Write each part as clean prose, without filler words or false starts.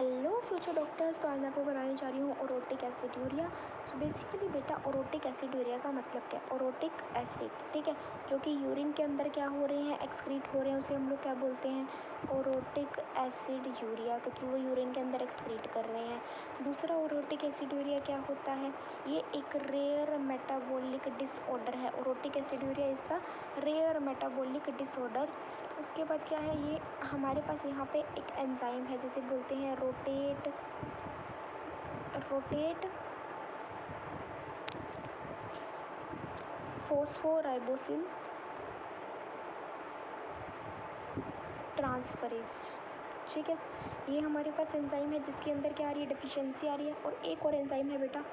Hello future doctors. तो आज मैं आपको कराने जा रही हूँ ओरोटिक एसिड्यूरिया। सो बेसिकली बेटा ओरोटिक एसिड्यूरिया का मतलब क्या है? ओरोटिक एसिड, ठीक है, जो कि यूरिन के अंदर क्या हो रहे हैं, एक्सक्रीट हो रहे हैं, उसे हम लोग क्या बोलते हैं? ओरोटिक एसिड यूरिया, क्योंकि वो यूरिन के अंदर एक्सक्रीट कर रहे हैं। दूसरा ओरोटिक एसिड्यूरिया क्या होता है? ये एक रेयर मेटाबॉलिक डिसऑर्डर है। Orotic aciduria is the rare metabolic disorder. उसके बाद क्या है, ये हमारे पास यहाँ पे एक एंजाइम है जिसे बोलते हैं रोटेट फॉस्फोराइबोसिल ट्रांसफरेज, ठीक है। ये हमारे पास एंजाइम है जिसके अंदर क्या आ रही है, डेफिशिएंसी आ रही है। और एक और एंजाइम है बेटा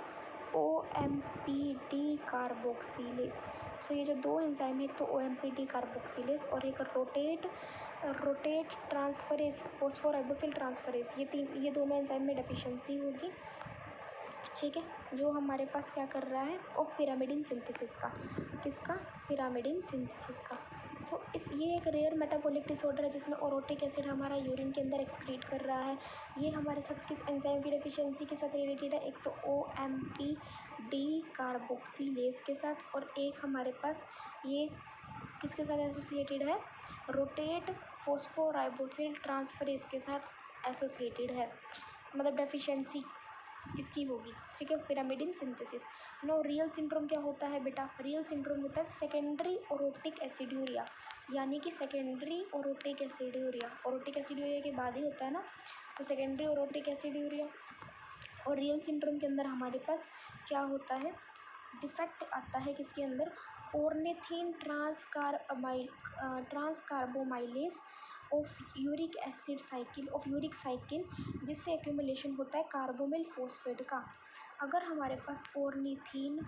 OMPD कार्बोक्सिलेज। सो ये जो दो एंजाइम है, एक तो OMPD कार्बोक्सिलेज और एक रोटेट ट्रांसफरेज फॉस्फोराइबोसिल ट्रांसफरेज, ये दोनों एंजाइम में डेफिशिएंसी होगी, ठीक है, जो हमारे पास क्या कर रहा है, ऑफ पिरामिडिन सिंथेसिस का। किसका? पिरामिडिन सिंथेसिस का। सो ये एक रेयर मेटाबॉलिक डिसऑर्डर है जिसमें ओरोटिक एसिड हमारा यूरिन के अंदर एक्सक्रीट कर रहा है। ये हमारे साथ किस एंजाइम की डेफिशिएंसी के साथ रिलेटेड है? एक तो OMPD कार्बोक्सिलेज के साथ, और एक हमारे पास ये किसके साथ एसोसिएटेड है? रोटेट फॉस्फोराइबोसिल ट्रांसफरेज के साथ एसोसिएटेड है, मतलब डेफिशिएंसी इसकी होगी, ठीक है, pyrimidine synthesis. No real syndrome क्या होता है बेटा? रियल सिंड्रोम होता है सेकेंडरी ओरोटिक एसिड्यूरिया, यानी कि सेकेंडरी ओरोटिक एसिड्यूरिया। ओरोटिक एसिड्यूरिया के बाद ही होता है ना, तो सेकेंडरी ओरोटिक एसिड्यूरिया। और रियल सिंड्रोम के अंदर हमारे पास क्या होता है, डिफेक्ट आता है किसके अंदर? Ornithine transcarbamylase of uric acid cycle, of uric cycle, जिससे एक्यूमुलेशन होता है कार्बोमिल फॉस्फेट का। अगर हमारे पास ऑर्निथिन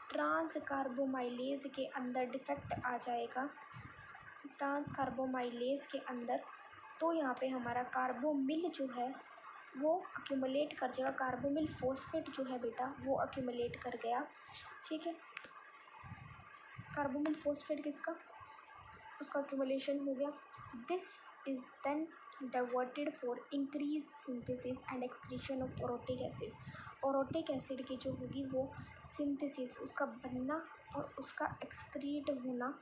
ट्रांसकार्बोमाइलेज के अंदर डिफेक्ट आ जाएगा, ट्रांसकार्बोमाइलेज के अंदर, तो यहाँ पे हमारा कार्बोमिल जो है वो अक्यूमुलेट कर जाएगा। कार्बोमिल फॉस्फेट जो है बेटा वो अक्यूमुलेट कर गया, ठीक है। कार्बोमिल फॉस्फेट किसका? उसका अक्यूमुलेशन हो गया। This is then diverted for increase synthesis and excretion of orotic acid. Orotic acid की जो होगी वो सिंथेसिस, उसका बनना और उसका एक्सक्रीट होना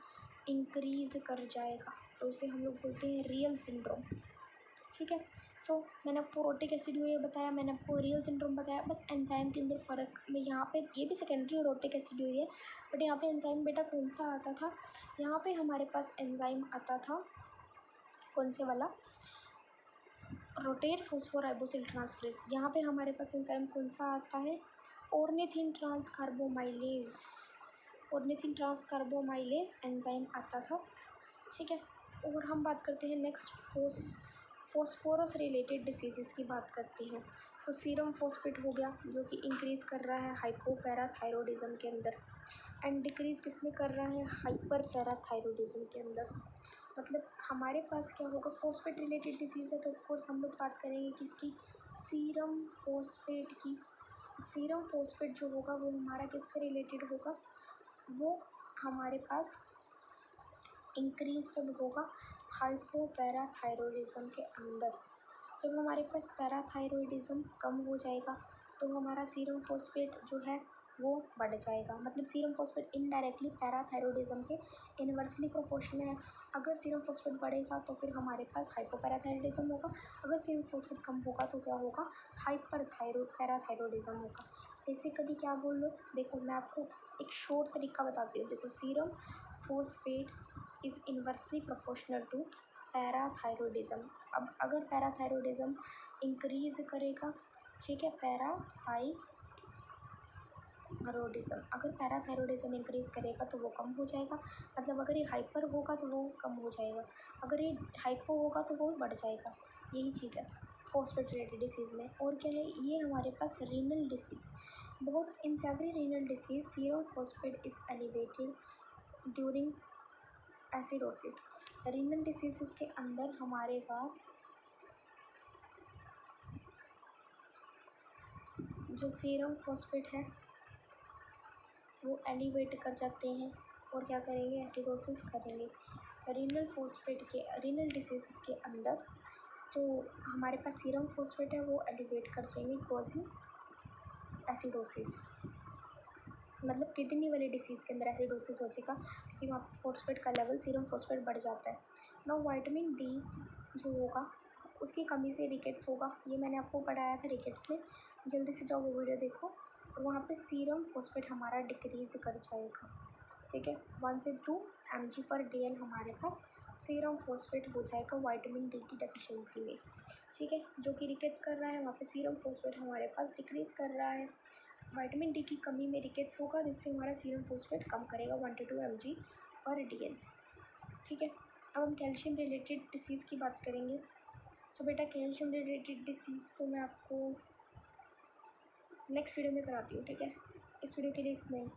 इंक्रीज कर जाएगा, तो उसे हम लोग बोलते हैं रियल सिंड्रोम, ठीक है। सो मैंने आपको ओरोटिक एसिड्यूरिया बताया, मैंने आपको रियल सिंड्रोम बताया, बस एंजाइम के अंदर फ़र्क में यहाँ पे, ये भी सेकेंडरी ओरोटिक एसिड्यूरिया, बट यहाँ पे एंजाइम बेटा कौन सा आता था? यहाँ पे हमारे पास एंजाइम आता था कौन से वाला? Orotate phosphoribosyl transferase. यहाँ पे हमारे पास एंजाइम कौन सा आता है? Ornithine transcarbamylase. Ornithine transcarbamylase enzyme आता था, ठीक है। और हम बात करते हैं नेक्स्ट फॉस्फोरस रिलेटेड डिसीज़ की बात करते हैं। तो सीरम फॉस्फेट हो गया जो कि इंक्रीज़ कर रहा है हाइपोपैराथायरॉयडिज्म के अंदर, एंड डिक्रीज़ किस में कर रहा है? हाइपरपैराथायरॉयडिज्म के अंदर। मतलब हमारे पास क्या होगा, फॉस्फेट रिलेटेड डिसीज़ है तो ऑफकोर्स हम लोग बात करेंगे किसकी? सीरम फॉस्फेट की। सीरम फॉस्फेट जो होगा वो हमारा किससे रिलेटेड होगा? वो हमारे पास इंक्रीज जब होगा हाइपोपैराथायरॉयडिज्म के अंदर। जब हमारे पास पैराथायरॉयडिज्म कम हो जाएगा तो हमारा सीरम फॉस्फेट जो है वो बढ़ जाएगा। मतलब सीरम फॉस्फेट इनडायरेक्टली पैराथायरॉयडिज्म के इन्वर्सली प्रोपोर्शनल है। अगर सीरम फॉस्फेट बढ़ेगा तो फिर हमारे पास हाइपोपैराथायरॉयडिज्म होगा, अगर सीरम फॉस्फेट कम होगा तो क्या होगा? पैराथायरॉयडिज्म होगा। बेसिकली क्या बोल लो, देखो मैं आपको एक शॉर्ट तरीका बताती हूँ। देखो serum phosphate is inversely proportional to parathyroidism. अब अगर पैराथायरॉयडिज्म इंक्रीज करेगा, ठीक है, अगर पैराथायरॉयडिज्म इंक्रीज करेगा तो वो कम हो जाएगा। मतलब अगर ये हाइपर होगा तो वो कम हो जाएगा, अगर ये हाइपो होगा तो वो बढ़ जाएगा। यही चीज़ है फॉस्फेट रिलेटेड डिसीज़ में। और क्या है, ये हमारे पास रीनल डिसीज़, बहुत in severe renal disease serum phosphate is elevated during acidosis. Renal disease के अंदर हमारे पास जो सीरम फॉस्फेट है वो एलिवेट कर जाते हैं और क्या करेंगे? एसिडोसिस करेंगे। रीनल डिसीज़ के अंदर जो हमारे पास सीरम फॉस्फेट है वो एलिवेट कर जाएंगे कॉजिंग एसिडोसिस, मतलब किडनी वाली डिसीज़ के अंदर एसिडोसिस हो जाएगा क्योंकि वहाँ पर फॉस्फेट का लेवल, सीरम फॉस्फेट बढ़ जाता है। नाउ विटामिन डी जो होगा उसकी कमी से रिकेट्स होगा, ये मैंने आपको पढ़ाया था रिकेट्स में, जल्दी से जाओ वो वीडियो देखो। और वहाँ पे सीरम फॉस्फेट हमारा डिक्रीज़ कर जाएगा, ठीक है। 1 से 2 mg/dl हमारे पास सीरम फॉस्फेट हो जाएगा विटामिन डी की डेफिशिएंसी में, ठीक है। जो कि रिकेट्स कर रहा है वहाँ पे सीरम फॉस्फेट हमारे पास डिक्रीज़ कर रहा है। विटामिन डी की कमी में रिकेट्स होगा जिससे हमारा सीरम फॉस्फेट कम करेगा 1 to 2 mg/dl, ठीक है। अब हम कैल्शियम रिलेटेड डिसीज़ की बात करेंगे। सो बेटा कैल्शियम रिलेटेड डिसीज़ तो मैं आपको नेक्स्ट वीडियो में कराती हूँ, ठीक है। इस वीडियो के लिए इतना ही।